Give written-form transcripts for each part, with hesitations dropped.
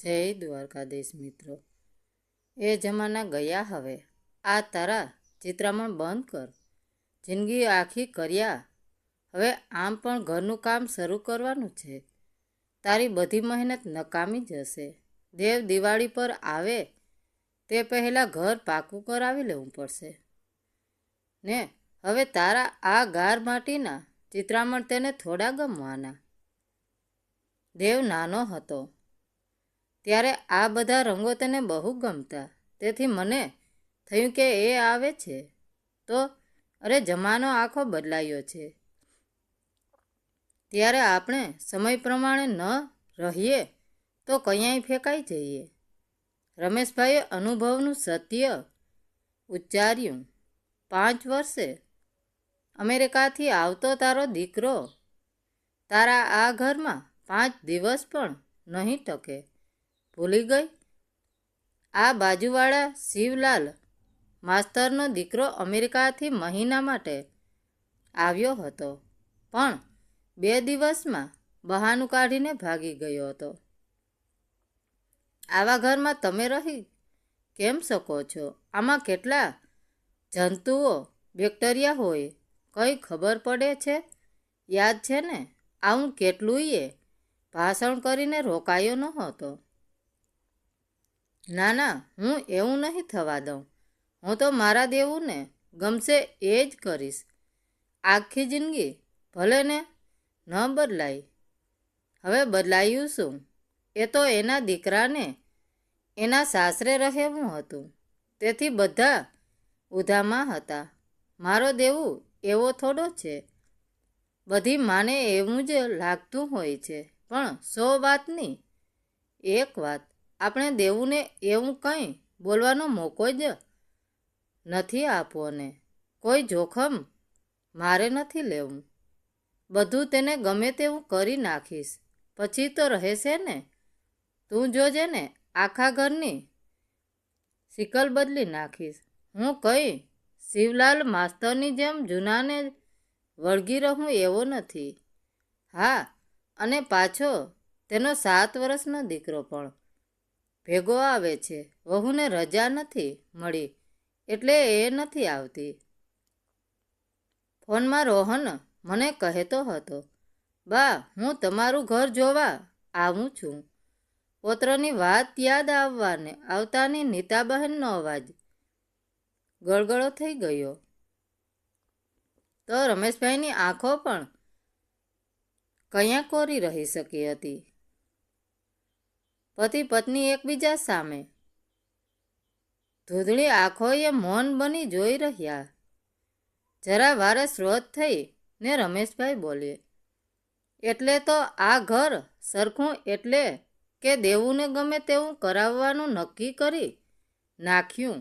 જય દ્વારકાધીશ મિત્રો. એ જમાના ગયા હવે. આ તારા ચિત્રામણ બંધ કર. જિંદગી આખી કર્યા. હવે આમ પણ ઘરનું કામ શરૂ કરવાનું છે. તારી બધી મહેનત નકામી જશે. દેવ દિવાળી પર આવે તે પહેલાં ઘર પાકું કરાવી લેવું પડશે ને. હવે તારા આ ગાર માટીના ચિત્રામણ તેને થોડા ગમવાના. દેવ નાનો હતો ત્યારે આ બધા રંગો તેને બહુ ગમતા. તેથી મને થયું કે એ આવે છે તો અરે જમાનો આખો બદલાયો છે. ત્યારે આપણે સમય પ્રમાણે ન રહીએ તો ક્યાંય ફેંકાઈ જઈએ. રમેશભાઈએ અનુભવનું સત્ય ઉચ્ચાર્યું. 5 વર્ષે અમેરિકાથી આવતો તારો દીકરો તારા આ ઘરમાં 5 દિવસ પણ નહીં ટકે. ભૂલી ગઈ? આ બાજુવાળા શિવલાલ માસ્તરનો દીકરો અમેરિકાથી મહિના માટે આવ્યો હતો, પણ 2 દિવસમાં બહાનું કાઢીને ભાગી ગયો હતો. આવા ઘરમાં તમે રહી કેમ શકો છો? આમાં કેટલા જંતુઓ બેક્ટેરિયા હોય કંઈ ખબર પડે છે? યાદ છે ને? આવું કેટલુંય ભાષણ કરીને રોકાયો નહોતો. ના ના, હું એવું નહીં થવા દઉં. હું તો મારા દેવુને ગમશે એ જ કરીશ. આખી જિંદગી ભલે ને ન બદલાય. હવે બદલાયું શું? એ તો એના દીકરાને એના સાસરે રહેવું હતું, તેથી બધા ઉધામાં હતા. મારો દેવું એવો થોડો છે. બધી માને એવું જ લાગતું હોય છે, પણ 100 વાતની એક વાત. આપણે દેવુને એવું કંઈ બોલવાનો મોકો જ નથી આપવો ને કોઈ જોખમ મારે નથી લેવું. બધું તેને ગમે તેવું કરી નાખીશ, પછી તો રહેશે ને. તું જોજે ને, આખા ઘરની શિકલ બદલી નાખીશ. હું કંઈ શિવલાલ માસ્તરની જેમ જૂનાને વળગી રહું એવો નથી. હા, અને પાછો તેનો 7 વર્ષનો દીકરો પણ ભેગો આવે છે. વહુને રજા નથી મળી એટલે એ નથી આવતી. ફોનમાં રોહન મને કહેતો હતો, બા હું તમારું ઘર જોવા આવું છું. પૌત્રની વાત યાદ આવતાની નીતાબહેનનો અવાજ ગળગળો થઈ ગયો તો રમેશભાઈની આંખો પણ કયા કોરી રહી શકી હતી. પતિ પત્ની એકબીજા સામે ધૂંધળી આંખોએ મૌન બની જોઈ રહ્યા. જરા વારે સ્રોત થઈ ને રમેશભાઈ બોલે, એટલે તો આ ઘર સરખું એટલે કે દેવુને ગમે તેવું કરાવવાનું નક્કી કરી નાખ્યું.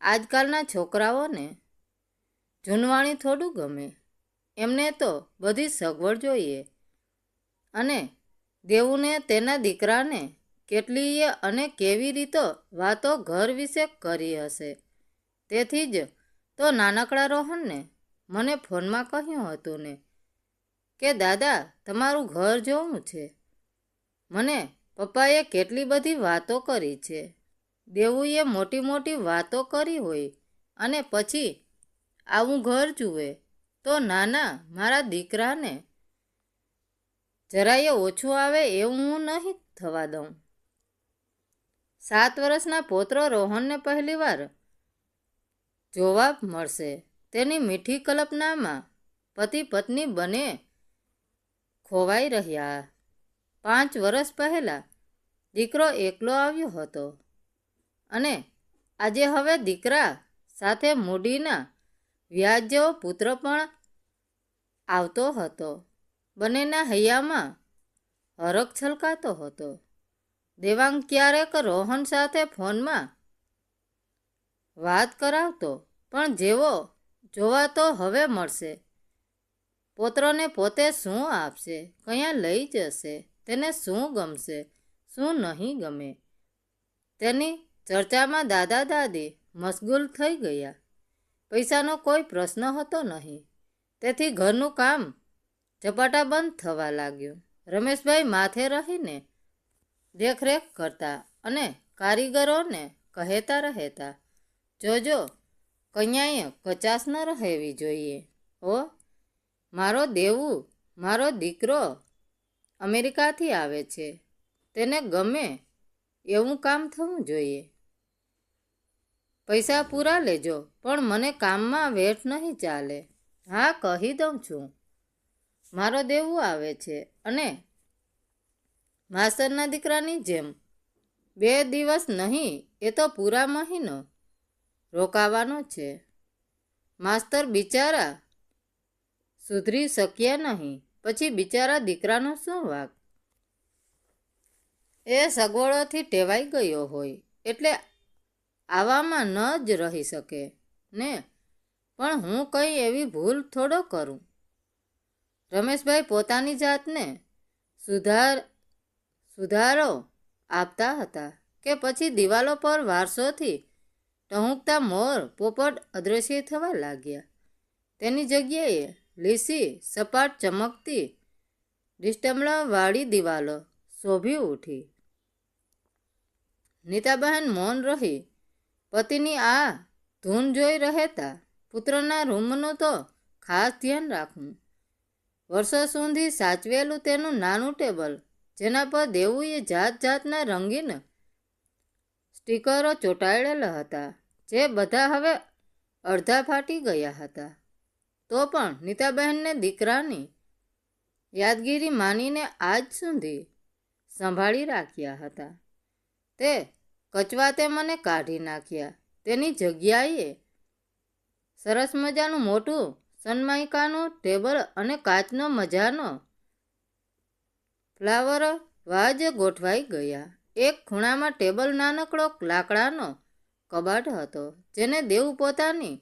આજકાલના છોકરાઓને જૂનવાણી થોડું ગમે. એમને તો બધી સગવડ જોઈએ. અને દેવુને તેના દીકરાને કેટલીય અને કેવી રીતો વાતો ઘર વિશે કરી હશે. તેથી જ તો નાનકડા રોહનને મને ફોનમાં કહ્યું હતું ને કે દાદા તમારું ઘર જોવું છે. મને પપ્પાએ કેટલી બધી વાતો કરી છે. દેવુએ મોટી મોટી વાતો કરી હોય અને પછી આવું ઘર જુએ તો નાના મારા દીકરાને જરાય ઓછું આવે એવું હું નહીં થવા દઉં. 7 વર્ષના પૌત્ર રોહનને પહેલીવાર જોવા મળશે. તેની મીઠી કલ્પનામાં પતિ પત્ની બંને ખોવાઈ રહ્યા. 5 વર્ષ પહેલાં દીકરો એકલો આવ્યો હતો અને આજે હવે દીકરા સાથે મૂડીના વ્યાજ જેવો પુત્ર પણ આવતો હતો. બંનેના હૈયામાં હરખ છલકાતો હતો. દેવાંગ ક્યારેક રોહન સાથે ફોનમાં વાત કરાવતો, પણ જેવો જોવા તો હવે મળશે. પૌત્રને પોતે શું આપશે, કયાં લઈ જશે, તેને શું ગમશે, શું નહીં ગમે, તેની ચર્ચામાં દાદા દાદી મશગુલ થઈ ગયા. પૈસાનો કોઈ પ્રશ્ન હતો નહીં, તેથી ઘરનું કામ ઝપાટાબંધ થવા લાગ્યું. રમેશભાઈ માથે રહીને દેખરેખ કરતા અને કારીગરોને કહેતા રહેતા, જોજો કન્યાએ કચાશ ન રહેવી જોઈએ. ઓ મારો દેવું, મારો દીકરો અમેરિકાથી આવે છે, તેને ગમે એવું કામ થવું જોઈએ. પૈસા પૂરા લેજો, પણ મને કામમાં વેઠ નહીં ચાલે. હા, કહી દઉં છું. મારો દેવું આવે છે અને માસ્તરના દીકરાની જેમ 2 દિવસ નહીં, એ તો પૂરા મહિનો રોકાવાનો છે. માસ્તર બિચારા સુધરી શક્યા નહીં, પછી બિચારા દીકરાનો શું વાંક? એ સગવડોથી ટેવાઈ ગયો હોય એટલે આવામાં ન જ રહી શકે ને. પણ હું કંઈ એવી ભૂલ થોડો કરું. રમેશભાઈ પોતાની જાતને સુધારો આપતા હતા કે પછી દિવાલો પર વારસોથી ટહુકતા મોર પોપટ અદ્રશ્ય થવા લાગ્યા. તેની જગ્યાએ લીસી સપાટ ચમકતી ડિસ્ટમ્બલવાળી દિવાલો શોભી ઉઠી. નીતાબહેન મૌન રહી. પતિની આ ધૂન જોઈ રહેતા પુત્રના રૂમનું તો ખાસ ધ્યાન રાખવું. વર્ષો સુધી સાચવેલું તેનું નાનું ટેબલ, જેના પર દેવુએ જાત જાતના રંગીન સ્ટીકરો ચોંટાડેલા હતા, જે બધા હવે અડધા ફાટી ગયા હતા, તો પણ નીતાબહેનને દીકરાની યાદગીરી માનીને આજ સુધી સંભાળી રાખ્યા હતા. તે કચવાતે મને કાઢી નાખ્યા. તેની જગ્યાએ સરસ મજાનું મોટું સનમાઇકાનું ટેબલ અને કાચનો મજાનો ફ્લાવર વાજ ગોઠવાઈ ગયા. એક ખૂણામાં ટેબલ નાનકડો લાકડાનો કબાટ હતો, જેને દેવ પોતાની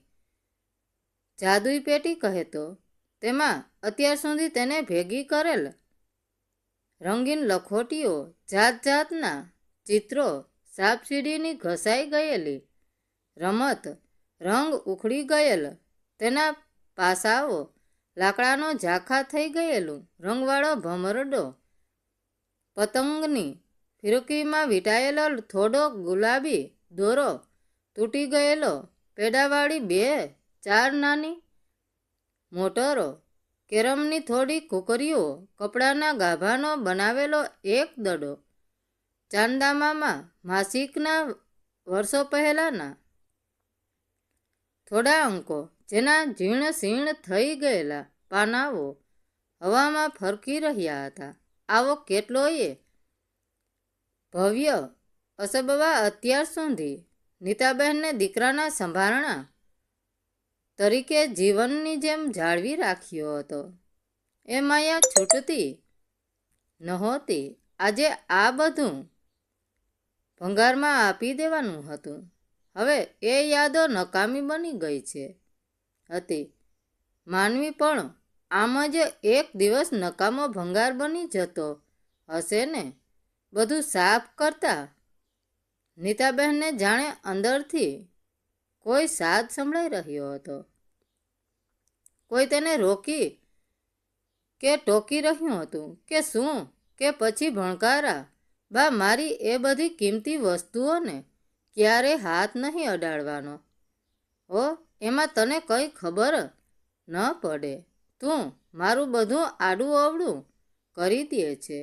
જાદુઈ પેટી કહેતો. તેમાં અત્યાર સુધી તેને ભેગી કરેલ રંગીન લખોટીઓ, જાત જાતના ચિત્રો, સાપસીડીની ઘસાઈ ગયેલી રમત, રંગ ઉખડી ગયેલ તેના પાસાઓ, લાકડાનો ઝાંખા થઈ ગયેલું રંગવાળો ભમરડો, પતંગની ફિરકીમાં વીંટાયેલો થોડો ગુલાબી દોરો, તૂટી ગયેલો પેડાવાળી 2-4 નાની મોટરો, કેરમની થોડી કુકરીઓ, કપડાના ગાભાનો બનાવેલો એક દડો, ચાંદામામા માસિકના વર્ષો પહેલાના થોડા અંકો, જેના જીર્ણ શીર્ણ થઈ ગયેલા પાનાઓ હવામાં ફરકી રહ્યા હતા. આવો કેટલોય ભવ્ય અસબવા અત્યાર સુધી નીતાબહેનને દીકરાના સંભારણા તરીકે જીવનની જેમ જાળવી રાખ્યો હતો. એ માયા છૂટતી નહોતી. આજે આ બધું ભંગારમાં આપી દેવાનું હતું. હવે એ યાદો નકામી બની ગઈ હતી. માનવી પણ આમ જ એક દિવસ નકામો ભંગાર બની જતો હશે ને. બધું સાફ કરતા નીતાબહેનને જાણે અંદરથી કોઈ સાદ સંભળાઈ રહ્યો હતો. કોઈ તેને રોકી કે ટોકી રહ્યું હતું કે શું, કે પછી ભણકારા, બા મારી એ બધી કિંમતી વસ્તુઓને ક્યારે હાથ નહીં અડાડવાનો. ઓ એમાં તને કંઈ ખબર ન પડે. તું મારું બધું આડું અવળું કરી દે છે.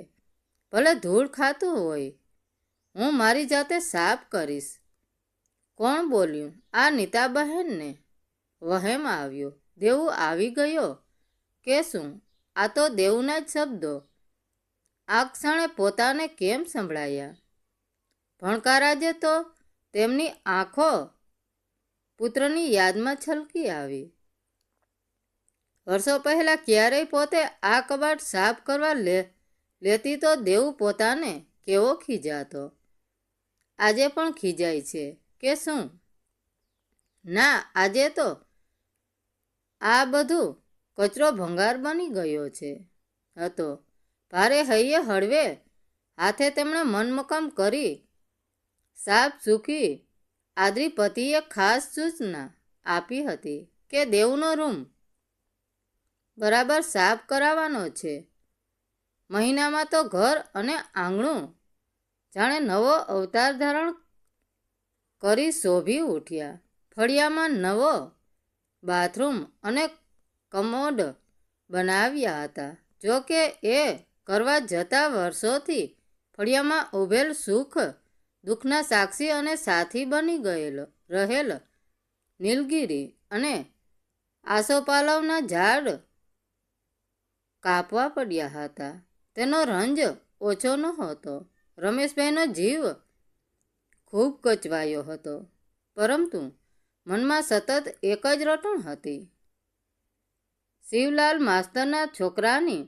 ભલે ધૂળ ખાતું હોય, હું મારી જાતે સાફ કરીશ. કોણ બોલ્યું? આ નીતાબહેનને વહેમ આવ્યો. દેવું આવી ગયો કે શું? આ તો દેવના જ શબ્દો આ ક્ષણે પોતાને કેમ સંભળાયા? ભણકારાજે તો તેમની આંખો પુત્રની યાદમાં છલકી આવી. વર્ષો પહેલાં ક્યારેય પોતે આ કબાટ સાફ કરવા લેતી તો દેવું પોતાને કેવો ખીજાતો. આજે પણ ખીજાય છે કે શું? ના, આજે તો આ બધું કચરો ભંગાર બની ગયો હતો. ભારે હૈયે હળવે હાથે તેમણે મનમકમ કરી સાફ સૂકી આદરી પતિએ ખાસ સૂચના આપી હતી કે દેવનો રૂમ બરાબર સાફ કરાવવાનો છે. મહિનામાં તો ઘર અને આંગણું જાણે નવો અવતાર ધારણ કરી શોભી ઉઠ્યા. ફળિયામાં નવો બાથરૂમ અને કમોડ બનાવ્યા હતા. જોકે એ કરવા જતા વર્ષોથી ફળિયામાં ઉભેલ સુખ દુઃખના સાક્ષી અને સાથી બની રહેલ નીલગિરી અને આસોપાલવના ઝાડ કાપવા પડ્યા હતા. તેનો રંજ ઓછો નહોતો. રમેશભાઈનો જીવ ખૂબ કચવાયો હતો, પરંતુ મનમાં સતત એક જ રટણ હતી. શિવલાલ માસ્તરના છોકરાની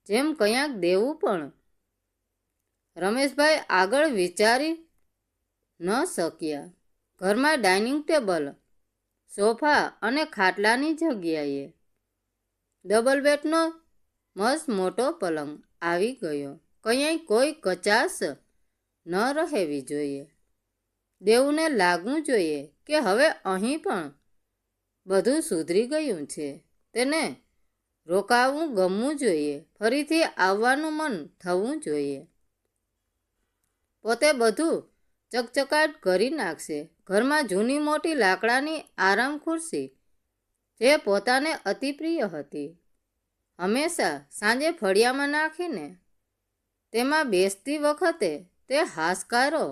જેમ કંઈક દેવું, પણ રમેશભાઈ આગળ વિચારી ન શક્યા. ઘરમાં ડાઇનિંગ ટેબલ, સોફા અને ખાટલાની જગ્યાએ ડબલ બેડનો મસ્ત મોટો પલંગ આવી ગયો. કંઈ કોઈ કચાશ ન રહેવી જોઈએ. દેવુને લાગવું જોઈએ કે હવે અહીં પણ બધું સુધરી ગયું છે. તેને રોકાવું ગમવું જોઈએ. ફરીથી આવવાનું મન થવું જોઈએ. પોતે બધું ચકચકાટ કરી નાખશે. ઘરમાં જૂની મોટી લાકડાની આરામ ખુરશી, જે પોતાને અતિ પ્રિય હતી, હંમેશા સાંજે ફળિયામાં નાખીને તેમાં બેસતી વખતે તે હાશકારો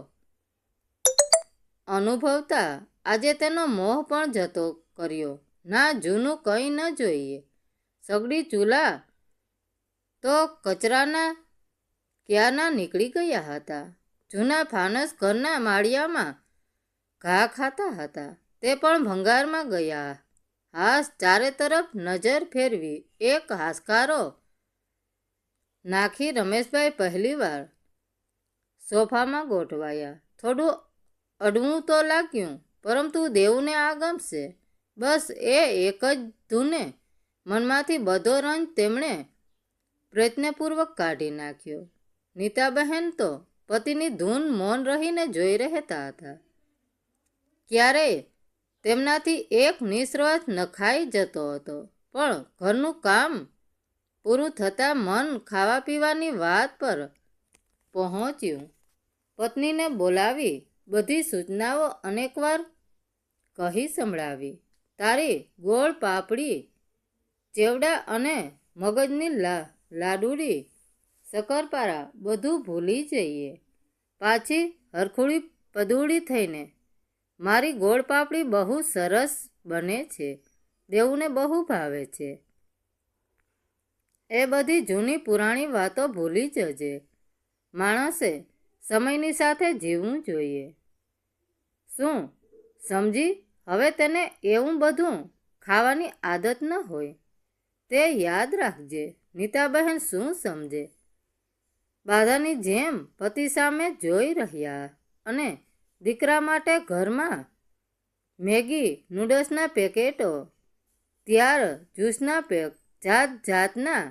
અનુભવતા આજે તેનો મોહ પણ જતો કર્યો. ના, જૂનું કંઈ ન જોઈએ. સગડી ચૂલા તો કચરાના ક્યારના નીકળી ગયા હતા. જૂના ફાનસ ઘરના માળિયામાં ઘા ખાતા હતા. તે પણ ભંગારમાં ગયા. હાશ, ચારે તરફ નજર ફેરવી એક હાશકારો નાખી રમેશભાઈ પહેલીવાર સોફામાં ગોઠવાયા. થોડું અડવું તો લાગ્યું, પરંતુ દેવુને આ ગમશે. બસ એ એક જ ધૂને મનમાંથી બધો રંજ તેમણે પ્રયત્નપૂર્વક કાઢી નાખ્યો. નીતાબહેન તો પતિની ધૂન મૌન રહીને જોઈ રહેતા હતા. ક્યારેય તેમનાથી એક નિશ્વાસ નખાઈ જતો હતો, પણ ઘરનું કામ પૂરું થતાં મન ખાવા પીવાની વાત પર પહોંચ્યું. પત્નીને બોલાવી બધી સૂચનાઓ અનેકવાર કહી સંભળાવી. તારી ગોળ પાપડી, ચેવડા અને મગજની લાડુડી, શક્કરપારા બધું ભૂલી જઈએ. પાછી હરખુડી પદુડી થઈને મારી ગોળ પાપડી બહુ સરસ બને છે, દેવુને બહુ ભાવે છે. એ બધી જૂની પુરાણી વાતો ભૂલી જજે. માણસે સમયની સાથે જીવવું જોઈએ. શું સમજી? હવે તેને એવું બધું ખાવાની આદત ન હોય. તે યાદ રાખજે. નીતાબહેન શું સમજે? બાધાની જેમ પતિ સામે જોઈ રહ્યા અને દીકરા માટે ઘરમાં મેગી નૂડલ્સના પેકેટો, ત્યાર જ્યુસના પેક, જાત જાતના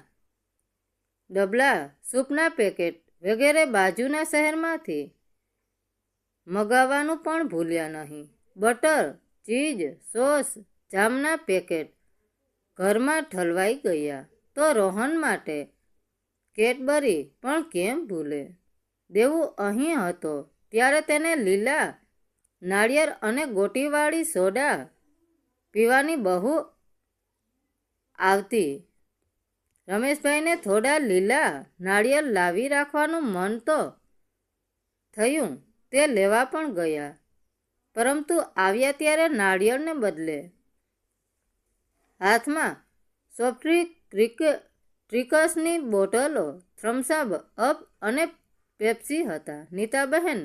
ડબલા, સૂપના પેકેટ વગેરે બાજુના શહેરમાંથી મગાવવાનું પણ ભૂલ્યા નહીં. બટર, ચીઝ, સોસ, જામના પેકેટ ઘરમાં ઠલવાઈ ગયા. તો રોહન માટે કેડબરી પણ કેમ ભૂલે? દેવું અહીં હતો ત્યારે તેને લીલા નાળિયેર અને ગોટીવાળી સોડા પીવાની બહુ આવતી. રમેશભાઈને થોડા લીલા નાળિયેર લાવી રાખવાનું મન તો થયું. તે લેવા પણ ગયા, પરંતુ આવ્યા ત્યારે નાળિયેરને બદલે હાથમાં ટ્રિકસની બોટલો, થમ્સઅપ અને પેપ્સી હતા. નીતાબહેન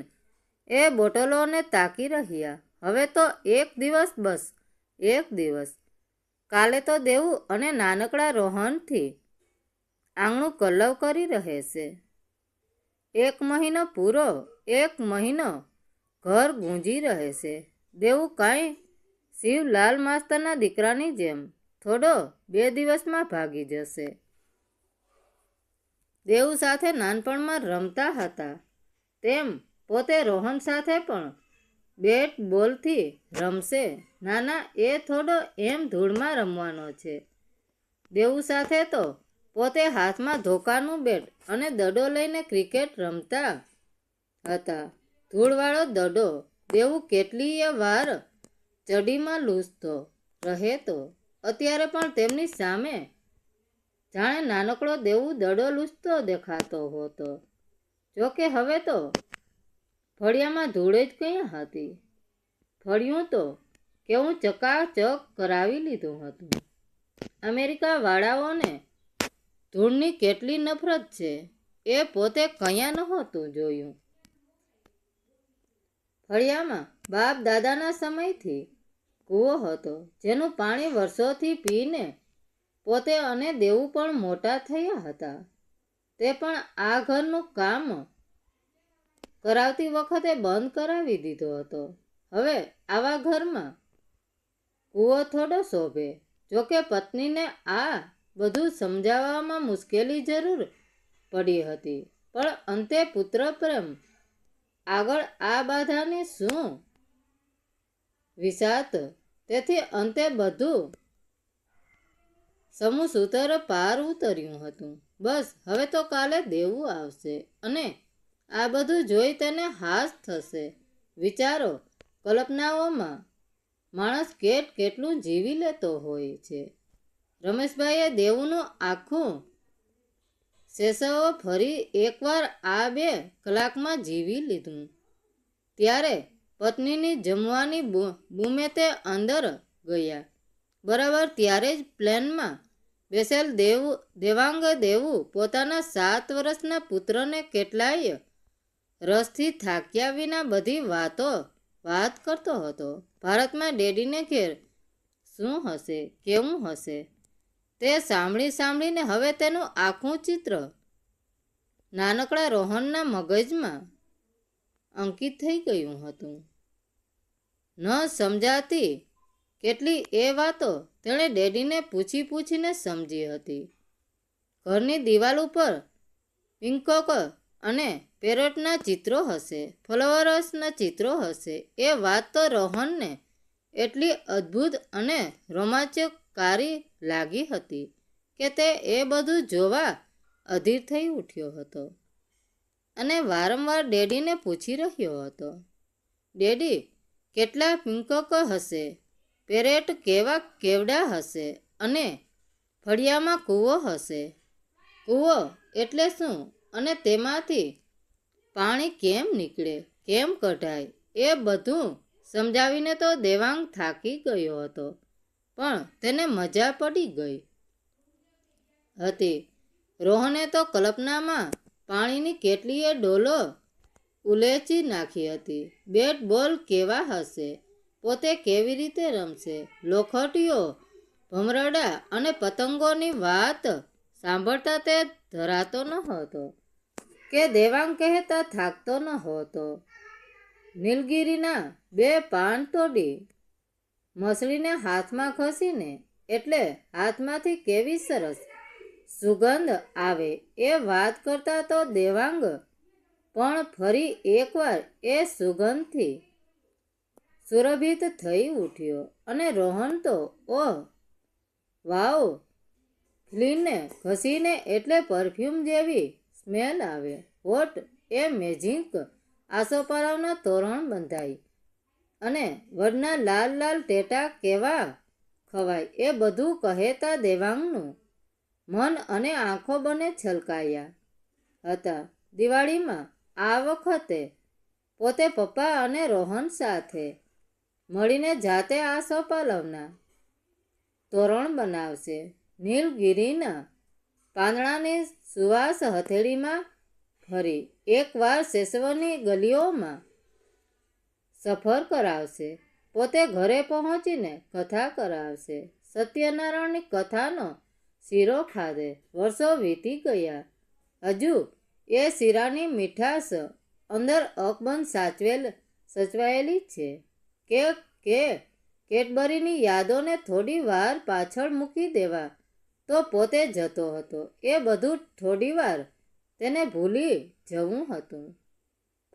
એ બોટલોને તાકી રહ્યા. હવે તો એક દિવસ, બસ એક દિવસ. કાલે તો દેવું અને નાનકડા રોહનથી આંગણું કલ્લવ કરી રહેશે. 1 મહિનો પૂરો, 1 મહિનો ઘર ગુંજી રહેશે. દેવું કાંઈ શિવલાલ માસ્તરના દીકરાની જેમ થોડો 2 દિવસમાં ભાગી જશે. દેવ સાથે નાનપણમાં રમતા હતા તેમ પોતે રોહન સાથે પણ બેટ બોલથી રમશે. નાના, એ થોડો એમ ધૂળમાં રમવાનો છે. દેવ સાથે તો પોતે હાથમાં ધોકાનું બેટ અને દડો લઈને ક્રિકેટ રમતા હતા. ધૂળવાળો દડો દેવું કેટલીય વાર ચડીમાં લૂછતો રહેતો. અત્યારે પણ તેમની સામે જાણે નાનકડો દેવું દડો લૂછતો દેખાતો હતો. જોકે હવે તો ફળિયામાં ધૂળ જ ક્યાં હતી. ફળિયું તો કેવું ચકાચક કરાવી લીધું હતું. અમેરિકા વાળાઓને ધૂળની કેટલી નફરત છે એ પોતે કયા નહોતું જોયું. ફળિયામાં બાપ દાદાના સમયથી કૂવો હતો, જેનું પાણી વર્ષોથી પીને પોતે અને દેવું પણ મોટા થયા હતા. તે પણ આ ઘરનું કામ કરાવતી વખતે બંધ કરાવી દીધો હતો. હવે આવા ઘરમાં કૂવો થોડો શોભે. જોકે પત્નીને આ બધું સમજાવવામાં મુશ્કેલી જરૂર પડી હતી, પણ અંતે પુત્ર પ્રેમ આગળ આ બાધાની શું વિસાત. તેથી અંતે બધું સમૂસૂત્ર પાર ઉતર્યું હતું. બસ હવે તો કાલે દેવું આવશે અને આ બધું જોઈ તેને હાસ થશે. વિચારો, કલ્પનાઓમાં માણસ કેટલું જીવી લેતો હોય છે. રમેશભાઈએ દેવુંનું આખું શેષવ ફરી એકવાર આ 2 કલાકમાં જીવી લીધું. ત્યારે પત્નીની જમવાની બૂમે તે અંદર ગયા. બરાબર ત્યારે જ પ્લેનમાં બેસેલ દેવાંગ દેવું પોતાના 7 વર્ષના પુત્રને કેટલાય રસથી થાક્યા વિના બધી વાત કરતો હતો. ભારતમાં ડેડીને ઘેર શું હશે, કેવું હશે, તે સાંભળીને હવે તેનું આખું ચિત્ર નાનકડા રોહનના મગજમાં અંકિત થઈ ગયું હતું. ન સમજાતી કેટલી એ વાતો તેણે ડેડીને પૂછીને સમજી હતી. ઘરની દિવાલ ઉપર પિંકોક અને પેરોટના ચિત્રો હશે, ફ્લાવર્સના ચિત્રો હશે. એ વાત તો રોહનને એટલી અદ્ભુત અને રોમાંચકારી લાગી હતી કે તે એ બધું જોવા અધીર થઈ ઉઠ્યો હતો અને વારંવાર ડેડીને પૂછી રહ્યો હતો, ડેડી, કેટલા પિંકોક હશે, પેરેટ કેવડા હશે અને ફળિયામાં કૂવો હશે. કૂવો એટલે શું અને તેમાંથી પાણી કેમ નીકળે, કેમ કઢાય, એ બધું સમજાવીને તો દેવાંગ થાકી ગયો હતો, પણ તેને મજા પડી ગઈ હતી. રોહને તો કલ્પનામાં પાણીની કેટલીય ડોલો ઉલેચી નાખી હતી. બેટ બોલ કેવા હશે, પોતે કેવી રીતે રમશે, લોખંડીઓ, ભમરડા અને પતંગોની વાત સાંભળતા તે ધરાતો ન હતો કે દેવાંગ કહેતા થાકતો ન હતો. નીલગિરીના 2 પાન તોડી મસળીને હાથમાં ઘસીને એટલે હાથમાંથી કેવી સરસ સુગંધ આવે એ વાત કરતા તો દેવાંગ પણ ફરી એકવાર એ સુગંધથી સુરભિત થઈ ઉઠ્યો. અને રોહન તો ઓહ વાવ, ફ્લીને ઘસીને એટલે પરફ્યુમ જેવી સ્મેલ આવે. વોટ એ મેજિક. આસોપાલવના તોરણ બંધાય અને વડના લાલ ટેટા કેવા ખવાય, એ બધું કહેતા દેવાંગનું મન અને આંખો બંને છલકાયા હતા. દિવાળીમાં આ વખતે પોતે પપ્પા અને રોહન સાથે મળીને જાતે આસોપાલવના તોરણ બનાવશે. નીલગિરીના પાંદડાની સુવાસ હથેળીમાં ફરી એકવાર શેષવની ગલીઓમાં સફર કરાવશે. પોતે ઘરે પહોંચીને કથા કરાવશે. સત્યનારાયણની કથાનો શીરો ખાધે વર્ષો વીતી ગયા. હજુ એ શીરાની મીઠાશ અંદર અકબંધ સચવાયેલી છે કે કેડબરીની યાદોને થોડી વાર પાછળ મૂકી દેવા તો પોતે જતો હતો. એ બધું થોડીવાર તેને ભૂલી જવું હતું.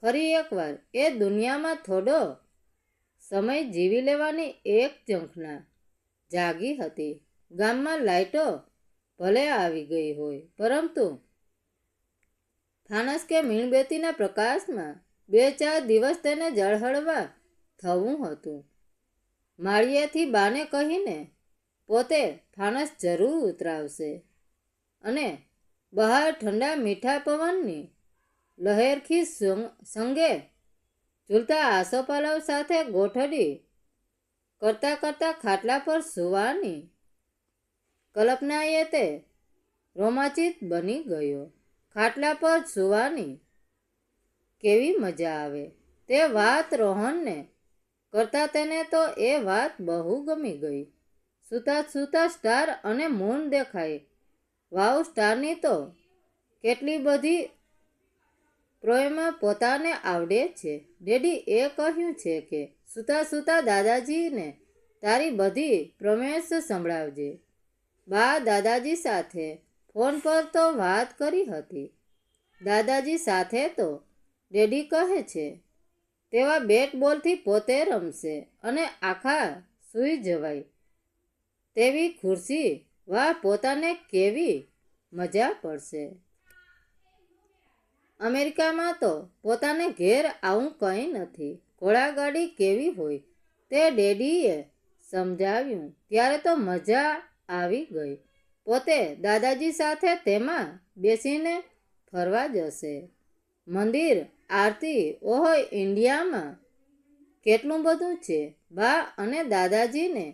ફરી એકવાર એ દુનિયામાં થોડો સમય જીવી લેવાની એક ઝંખના જાગી હતી. ગામમાં લાઇટો ભલે આવી ગઈ હોય, પરંતુ ફાનસ કે મીણબત્તીના પ્રકાશમાં 2-4 દિવસ તેને ઝળહળવા થવું હતું. માળિયેથી બાને કહીને પોતે ફાનસ જરૂર ઉતરાવશે અને બહાર ઠંડા મીઠા પવનની લહેરખી સંગે ઝૂલતા આસોપાલવ સાથે ગોઠડી કરતા કરતા ખાટલા પર સૂવાની કલ્પનાએ તે રોમાંચિત બની ગયો. ખાટલા પર સૂવાની કેવી મજા આવે તે વાત રોહનને કરતાં તેને તો એ વાત બહુ ગમી ગઈ. સૂતા સૂતા સ્ટાર અને મૂન દેખાય. વાવ, સ્ટારની તો કેટલી બધી પ્રોએમ પોતાને આવડે છે. ડેડી એ કહ્યું છે કે સૂતા સૂતા દાદાજીને તારી બધી પ્રોમેસ સંભળાવજે. બા દાદાજી સાથે ફોન પર તો વાત કરી હતી. દાદાજી સાથે તો ડેડી કહે છે તેવા બેટ બોલથી પોતે રમશે અને આખા સૂઈ જવાય તેવી ખુરશી. વાહ, પોતાને કેવી મજા પડશે. અમેરિકામાં તો પોતાને ઘેર આવું કંઈ નથી. ઘોડાગાડી કેવી હોય તે ડેડીએ સમજાવ્યું ત્યારે તો મજા આવી ગઈ. પોતે દાદાજી સાથે તેમાં બેસીને ફરવા જશે. મંદિર, આરતી, ઓહો, ઇન્ડિયામાં કેટલું બધું છે. બા અને દાદાજીને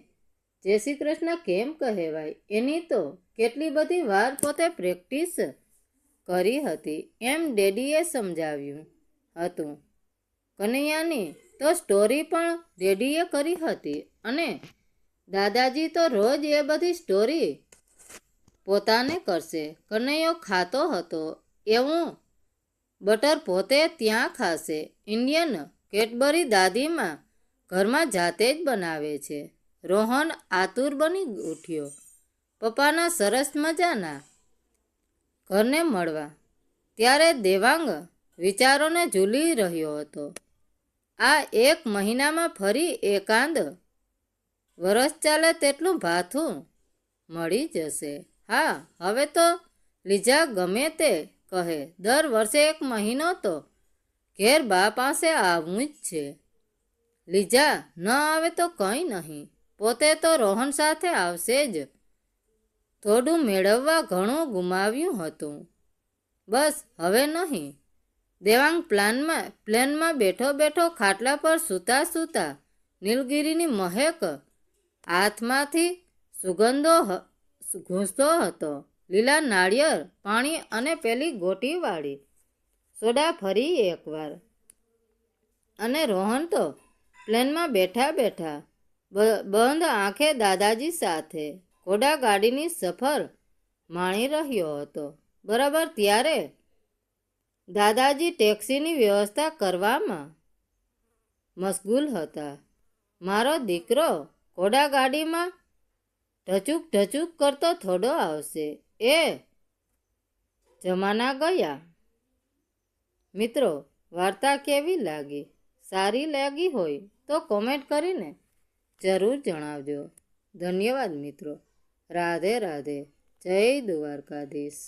જય શ્રી કૃષ્ણ કેમ કહેવાય એની તો કેટલી બધી વાર પોતે પ્રેક્ટિસ કરી હતી એમ ડેડીએ સમજાવ્યું હતું. કનૈયાની તો સ્ટોરી પણ ડેડીએ કરી હતી અને દાદાજી તો રોજ એ બધી સ્ટોરી પોતાને કરશે. કનૈયો ખાતો હતો એવું બટર પોતે ત્યાં ખાશે. ઇન્ડિયન કેડબરી દાદીમાં ઘરમાં જાતે જ બનાવે છે. રોહન આતુર બની ઉઠ્યો પપ્પાના સરસ મજાના ઘરને મળવા. ત્યારે દેવાંગ વિચારોને ઝૂલી રહ્યો હતો. આ 1 મહિનામાં ફરી એકાંદ વરસ ચાલે તેટલું ભાથું મળી જશે. હા, હવે તો લીજા ગમે તે કહે, દર વર્ષે 1 મહિનો તો ઘેર બા પાસે આવવું જ છે. લીજા ન આવે તો કંઈ નહીં, પોતે તો રોહન સાથે આવશે જ. થોડું મેળવવા ઘણું ગુમાવ્યું હતું. બસ હવે નહીં. દેવાંગ પ્લેનમાં બેઠો બેઠો ખાટલા પર સૂતા સૂતા નીલગિરીની મહેક હાથમાંથી સુગંધો ઘૂંસતો હતો. લીલા નાળિયેર પાણી અને પેલી ગોટીવાળી સોડા ફરી એકવાર. અને રોહન તો પ્લેનમાં બેઠા બેઠા બંધ આંખે દાદાજી સાથે ઘોડાગાડીની સફર માણી રહ્યો હતો. બરાબર ત્યારે દાદાજી ટેક્સીની વ્યવસ્થા કરવામાં મશગુલ હતા. મારો દીકરો ઘોડાગાડીમાં ઢચુક ઢચુક કરતો થોડો આવશે. એ જમાના ગયા. મિત્રો, વાર્તા કેવી લાગી? સારી લાગી હોય તો કોમેન્ટ કરીને જરૂર જણાવજો. ધન્યવાદ મિત્રો. રાધે રાધે. જય દ્વારકાધીશ.